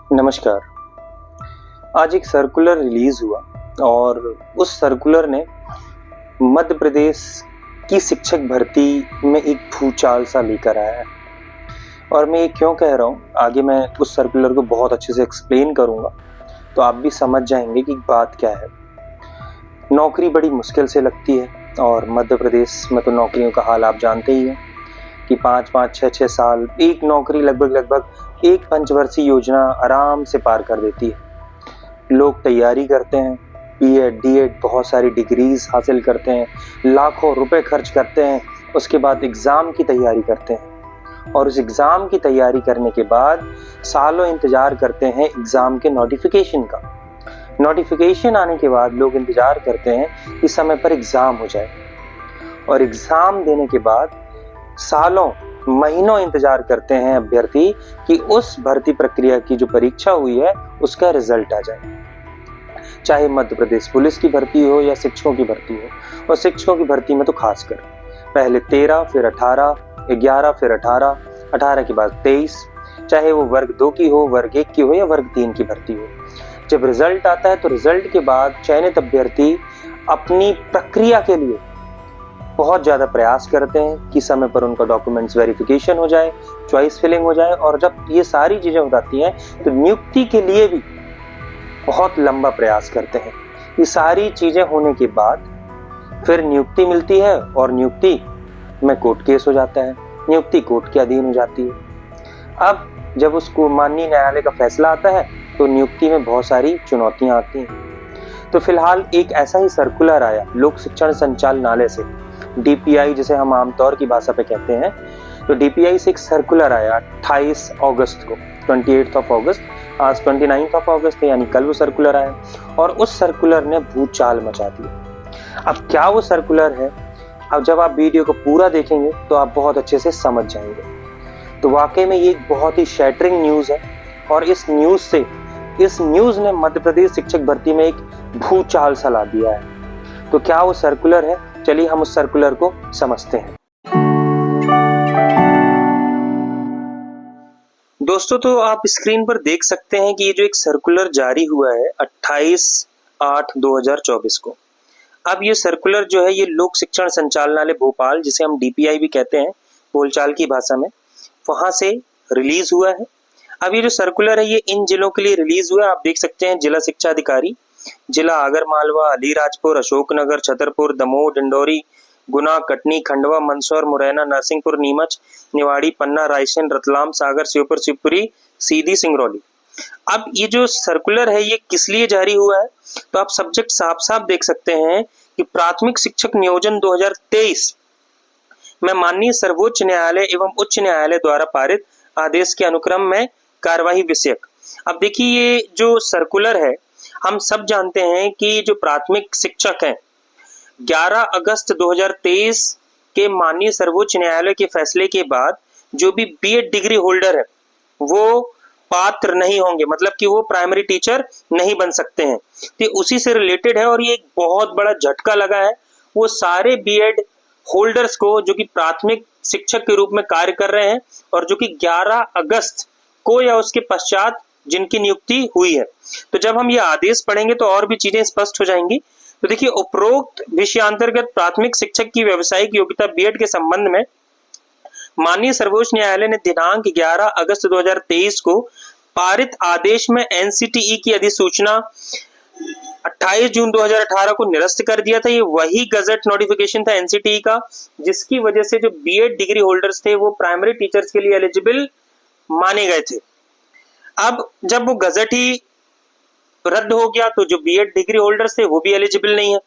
नमस्कार। आज एक सर्कुलर रिलीज हुआ और उस सर्कुलर ने मध्य प्रदेश की शिक्षक भर्ती में एक भूचाल सा लेकर आया है। और मैं ये क्यों कह रहा हूँ, आगे मैं उस सर्कुलर को बहुत अच्छे से एक्सप्लेन करूँगा तो आप भी समझ जाएंगे कि बात क्या है। नौकरी बड़ी मुश्किल से लगती है और मध्य प्रदेश में तो नौकरियों का हाल आप जानते ही हैं कि 5-5, 6-6 साल एक नौकरी लगभग एक पंचवर्षीय योजना आराम से पार कर देती है। लोग तैयारी करते हैं, बीएड, डीएड, बहुत सारी डिग्रीज हासिल करते हैं, लाखों रुपए खर्च करते हैं, उसके बाद एग्जाम की तैयारी करते हैं और उस एग्जाम की तैयारी करने के बाद सालों इंतजार करते हैं एग्जाम के नोटिफिकेशन का। नोटिफिकेशन आने के बाद लोग इंतजार करते हैं कि समय पर एग्जाम हो जाए और एग्जाम देने के बाद सालों महीनों इंतजार करते हैं अभ्यर्थी कि उस भर्ती प्रक्रिया की जो परीक्षा हुई है उसका रिजल्ट आ जाए। चाहे मध्य प्रदेश पुलिस की भर्ती हो या शिक्षकों की भर्ती हो, और शिक्षकों की भर्ती में तो खासकर पहले 13, फिर 18, 11, फिर 18, 18 के बाद 23, चाहे वो वर्ग 2 की हो, वर्ग 1 की हो या वर्ग 3 की भर्ती हो। जब रिजल्ट आता है तो रिजल्ट के बाद चयनित अभ्यर्थी अपनी प्रक्रिया के लिए बहुत ज़्यादा प्रयास करते हैं कि समय पर उनका डॉक्यूमेंट्स वेरिफिकेशन हो जाए, चॉइस फिलिंग हो जाए, और जब ये सारी चीज़ें हो जाती हैं तो नियुक्ति के लिए भी बहुत लंबा प्रयास करते हैं। ये सारी चीज़ें होने के बाद फिर नियुक्ति मिलती है और नियुक्ति में कोर्ट केस हो जाता है, नियुक्ति कोर्ट के अधीन हो जाती है। अब जब उसको माननीय न्यायालय का फैसला आता है तो नियुक्ति में बहुत सारी चुनौतियाँ आती हैं। तो फिलहाल एक ऐसा ही सर्कुलर आया लोक शिक्षण संचालनालय से, डीपीआई जिसे हम आमतौर की भाषा पे कहते हैं। तो डीपीआई से एक सर्कुलर आया 28 अगस्त को, 28 अगस्त, आज 29 अगस्त है, यानी कल वो सर्कुलर आया और उस सर्कुलर ने भूचाल मचा दिया। अब क्या वो सर्कुलर है, अब जब आप वीडियो को पूरा देखेंगे तो आप बहुत अच्छे से समझ जाएंगे। तो वाकई में ये एक बहुत ही शैटरिंग न्यूज़ है और इस न्यूज़ ने मध्य प्रदेश शिक्षक भर्ती में एक भूचाल सा ला दिया है। तो क्या वो सर्कुलर है, चलिए हम उस सर्कुलर को समझते हैं। दोस्तों, तो आप स्क्रीन पर देख सकते हैं कि ये जो एक सर्कुलर जारी हुआ है 28/8/2024 को। अब ये सर्कुलर जो है ये लोक शिक्षण संचालनालय भोपाल, जिसे हम डीपीआई भी कहते हैं बोलचाल की भाषा में, वहां से रिलीज हुआ है। अब ये जो सर्कुलर है ये इन जिलों के लिए रिलीज हुआ है। आप देख सकते हैं जिला शिक्षा अधिकारी, जिला आगरमालवा, अलीराजपुर, अशोकनगर, छतरपुर, दमोह, डिंडोरी, गुना, कटनी, खंडवा, मंदसौर, मुरैना, नरसिंहपुर, नीमच, निवाड़ी, पन्ना, रायसेन, रतलाम, सागर, श्योपुर, शिवपुरी, सीधी, सिंगरौली। अब ये जो सर्कुलर है ये किस लिए जारी हुआ है, तो आप सब्जेक्ट साफ साफ देख सकते हैं कि प्राथमिक शिक्षक नियोजन 2023 में माननीय सर्वोच्च न्यायालय एवं उच्च न्यायालय द्वारा पारित आदेश के अनुक्रम में कार्यवाही विषयक। अब देखिए ये जो सर्कुलर है, हम सब जानते हैं कि जो प्राथमिक शिक्षक हैं 11 अगस्त 2023 के माननीय सर्वोच्च न्यायालय के फैसले के बाद जो भी बीएड डिग्री होल्डर है वो पात्र नहीं होंगे, मतलब कि वो प्राइमरी टीचर नहीं बन सकते हैं। तो उसी से रिलेटेड है और ये एक बहुत बड़ा झटका लगा है वो सारे बीएड होल्डर्स को जो कि प्राथमिक शिक्षक के रूप में कार्य कर रहे हैं और जो कि 11 अगस्त को या उसके पश्चात जिनकी नियुक्ति हुई है। तो जब हम ये आदेश पढ़ेंगे तो और भी चीजें स्पष्ट हो जाएंगी। तो देखिए, उपरोक्त विषयांतर्गत प्राथमिक शिक्षक की व्यावसायिक योग्यता बीएड के संबंध में माननीय सर्वोच्च न्यायालय ने दिनांक 11 अगस्त 2023 को पारित आदेश में एनसीटीई की अधिसूचना 28 जून 2018 को निरस्त कर दिया था। ये वही गजट नोटिफिकेशन था एनसीटीई का जिसकी वजह से जो बीएड डिग्री होल्डर्स थे वो प्राइमरी टीचर्स के लिए एलिजिबल माने गए थे। अब जब वो गजट ही रद्द हो गया तो जो बीएड डिग्री होल्डर्स थे वो भी एलिजिबल नहीं है।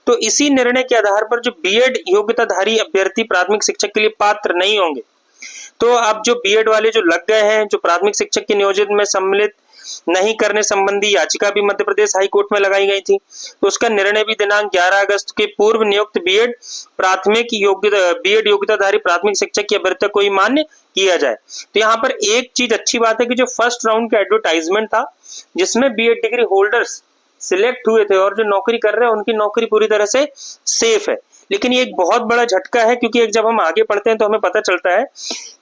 तो इसी निर्णय के आधार पर जो बीएड योग्यताधारी अभ्यर्थी प्राथमिक शिक्षक के लिए पात्र नहीं होंगे। तो अब जो बीएड वाले जो लग गए हैं, जो प्राथमिक शिक्षक के नियोजन में सम्मिलित नहीं करने संबंधी याचिका भी मध्य प्रदेश हाई कोर्ट में लगाई गई थी, तो उसका निर्णय भी दिनांक 11 अगस्त के पूर्व नियुक्त बीएड योग्यताधारी प्राथमिक शिक्षक की अभ्यर्थी को ही मान्य किया जाए। तो यहाँ पर एक चीज अच्छी बात है कि जो फर्स्ट राउंड का एडवर्टाइजमेंट था जिसमें बीएड डिग्री होल्डर्स सिलेक्ट हुए थे और जो नौकरी कर रहे हैं उनकी नौकरी पूरी तरह से सेफ है। लेकिन ये एक बहुत बड़ा झटका है क्योंकि जब हम आगे पढ़ते हैं तो हमें पता चलता है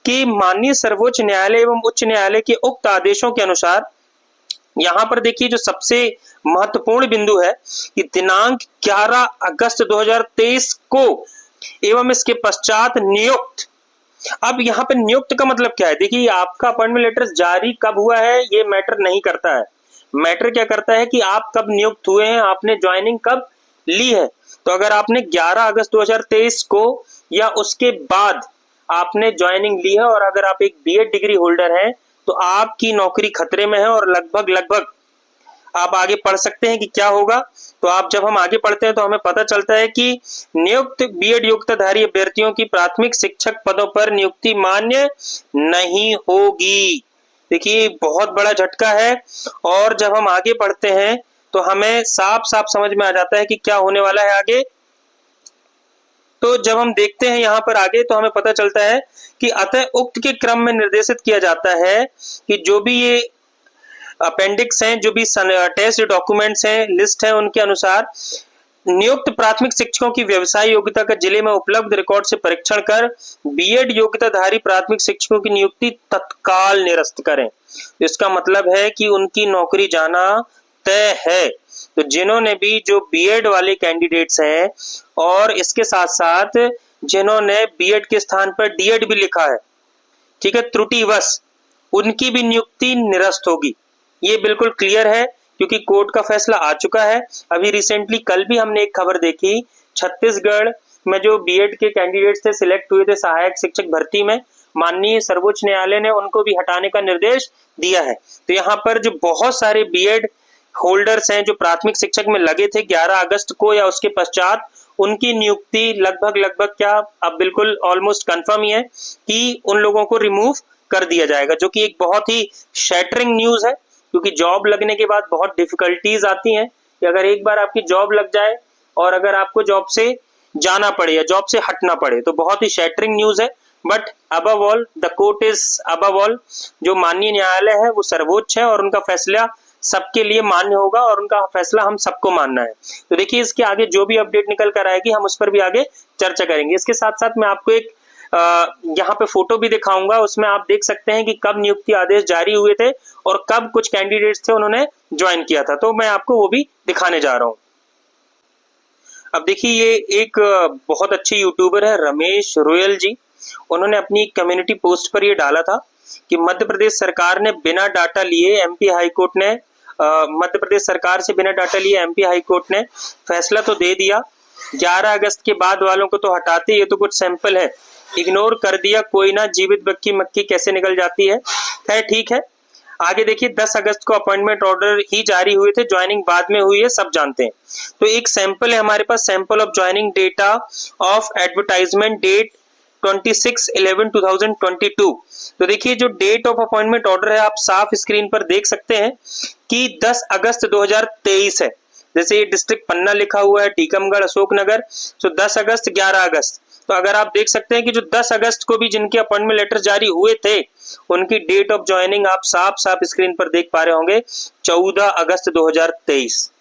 कि माननीय सर्वोच्च न्यायालय एवं उच्च न्यायालय के उक्त आदेशों के अनुसार यहां पर देखिए जो सबसे महत्वपूर्ण बिंदु है कि दिनांक 11 अगस्त 2023 को एवं इसके पश्चात नियुक्त। अब यहाँ पे नियुक्त का मतलब क्या है? देखिए आपका अपॉइंटमेंट लेटर जारी कब हुआ है ये मैटर नहीं करता है। मैटर क्या करता है कि आप कब नियुक्त हुए हैं, आपने ज्वाइनिंग कब ली है। तो अगर आपने 11 अगस्त 2023 को या उसके बाद आपने ज्वाइनिंग ली है और अगर आप एक बीएड डिग्री होल्डर हैं तो आपकी नौकरी खतरे में है और लगभग आप आगे पढ़ सकते हैं कि क्या होगा। तो आप जब हम आगे पढ़ते हैं तो हमें पता चलता है कि नियुक्त बीएड योग्यताधारी अभ्यर्थियों की प्राथमिक शिक्षक पदों पर नियुक्ति मान्य नहीं होगी। देखिए बहुत बड़ा झटका है और जब हम आगे पढ़ते हैं तो हमें साफ साफ समझ में आ जाता है कि क्या होने वाला है आगे। तो जब हम देखते हैं यहाँ पर आगे तो हमें पता चलता है कि अतः उक्त के क्रम में निर्देशित किया जाता है कि जो भी ये अपेंडिक्स हैं, जो भी टेस्ट डॉक्यूमेंट्स हैं, लिस्ट है, उनके अनुसार नियुक्त प्राथमिक शिक्षकों की व्यवसाय योग्यता का जिले में उपलब्ध रिकॉर्ड से परीक्षण कर बीएड योग्यताधारी प्राथमिक शिक्षकों की नियुक्ति तत्काल निरस्त करें। इसका मतलब है कि उनकी नौकरी जाना तय है। तो जिन्होंने भी जो बीएड वाले कैंडिडेट्स हैं और इसके साथ साथ जिन्होंने बीएड के स्थान पर डीएड भी लिखा है, ठीक है, त्रुटिवश, उनकी भी नियुक्ति निरस्त होगी। ये बिल्कुल क्लियर है क्योंकि कोर्ट का फैसला आ चुका है। अभी रिसेंटली कल भी हमने एक खबर देखी, छत्तीसगढ़ में जो बीएड के कैंडिडेट्स थे, सिलेक्ट हुए थे सहायक शिक्षक भर्ती में, माननीय सर्वोच्च न्यायालय ने उनको भी हटाने का निर्देश दिया है। तो यहाँ पर जो बहुत सारे बीएड होल्डर्स हैं जो प्राथमिक शिक्षक में लगे थे 11 अगस्त को या उसके पश्चात, उनकी नियुक्ति लगभग क्या अब बिल्कुल ऑलमोस्ट कंफर्म ही है कि उन लोगों को रिमूव कर दिया जाएगा, जो कि एक बहुत ही शैटरिंग न्यूज है क्योंकि जॉब लगने के बाद बहुत डिफिकल्टीज आती हैं कि अगर एक बार आपकी जॉब लग जाए और अगर आपको जॉब से जाना पड़े या जॉब से हटना पड़े तो बहुत ही शैटरिंग न्यूज है। But above all the court is above all, जो माननीय न्यायालय है वो सर्वोच्च है और उनका फैसला सबके लिए मान्य होगा और उनका फैसला हम सबको मानना है। तो देखिए इसके आगे जो भी अपडेट निकल कर आएगी हम उस पर भी आगे चर्चा करेंगे। इसके साथ साथ मैं आपको एक यहाँ पे फोटो भी दिखाऊंगा, उसमें आप देख सकते हैं कि कब नियुक्ति आदेश जारी हुए थे और कब कुछ कैंडिडेट्स थे उन्होंने ज्वाइन किया था, तो मैं आपको वो भी दिखाने जा रहा हूँ। अब देखिए ये एक बहुत अच्छे यूट्यूबर है रमेश रोयल जी, उन्होंने अपनी कम्युनिटी पोस्ट पर ये डाला था कि मध्य प्रदेश सरकार ने बिना डाटा लिए एमपी हाईकोर्ट ने मध्य प्रदेश सरकार से बिना डाटा लिए एमपी हाईकोर्ट ने फैसला तो दे दिया, 11 अगस्त के बाद वालों को तो हटाते, ये तो कुछ सैंपल है, इग्नोर कर दिया कोई ना, जीवित बक्की मक्की कैसे निकल जाती है। खैर ठीक है, आगे देखिए 10 अगस्त को अपॉइंटमेंट ऑर्डर ही जारी हुए थे, ज्वाइनिंग बाद में हुई है, सब जानते हैं। तो एक सैंपल है हमारे पास, sample of joining data of advertisement date 26/11/2022। तो देखिए जो डेट ऑफ अपॉइंटमेंट ऑर्डर है आप साफ स्क्रीन पर देख सकते हैं कि 10 अगस्त 2023 है। जैसे ये डिस्ट्रिक्ट पन्ना लिखा हुआ है, टीकमगढ़, अशोकनगर, तो 10 अगस्त 11 अगस्त। तो अगर आप देख सकते हैं कि जो 10 अगस्त को भी जिनके अपॉइंटमेंट लेटर जारी हुए थे उनकी डेट ऑफ ज्वाइनिंग आप साफ साफ स्क्रीन पर देख पा रहे होंगे 14 अगस्त 2023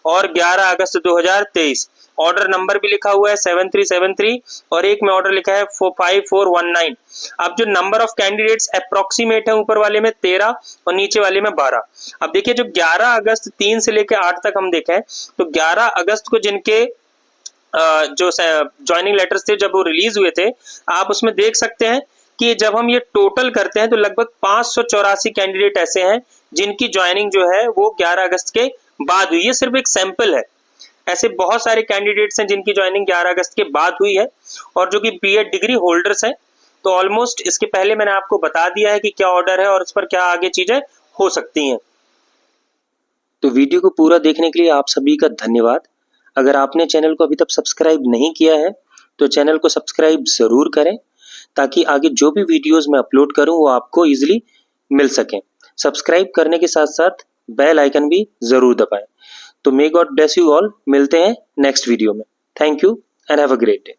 और 11 अगस्त 2023। ऑर्डर नंबर भी लिखा हुआ है 7373 और एक में ऑर्डर लिखा है 5419। अब जो नंबर ऑफ कैंडिडेट्स अप्रोक्सीमेट है, ऊपर वाले में 13 और नीचे वाले में 12। अब देखिए जो 11 अगस्त 3 से लेकर 8 तक हम देखें तो 11 अगस्त को जिनके जो ज्वाइनिंग लेटर्स थे जब वो रिलीज हुए थे, आप उसमें देख सकते हैं कि जब हम ये टोटल करते हैं तो लगभग 584 कैंडिडेट ऐसे हैं जिनकी ज्वाइनिंग जो है वो 11 अगस्त के बाद हुई है। सिर्फ एक सैंपल है, ऐसे बहुत सारे कैंडिडेट्स हैं जिनकी ज्वाइनिंग 11 अगस्त के बाद हुई है और जो कि बीएड डिग्री होल्डर्स हैं। तो ऑलमोस्ट इसके पहले मैंने आपको बता दिया है कि क्या ऑर्डर है और इस पर क्या आगे चीजें हो सकती हैं। तो वीडियो को पूरा देखने के लिए आप सभी का धन्यवाद। अगर आपने चैनल को अभी तक सब्सक्राइब नहीं किया है तो चैनल को सब्सक्राइब जरूर करें ताकि आगे जो भी वीडियोस मैं अपलोड करूं वो आपको इजीली मिल सके। सब्सक्राइब करने के साथ साथ बेल आइकन भी जरूर दबाएं। तो may God bless you all, मिलते हैं नेक्स्ट वीडियो में। Thank you and have a great day.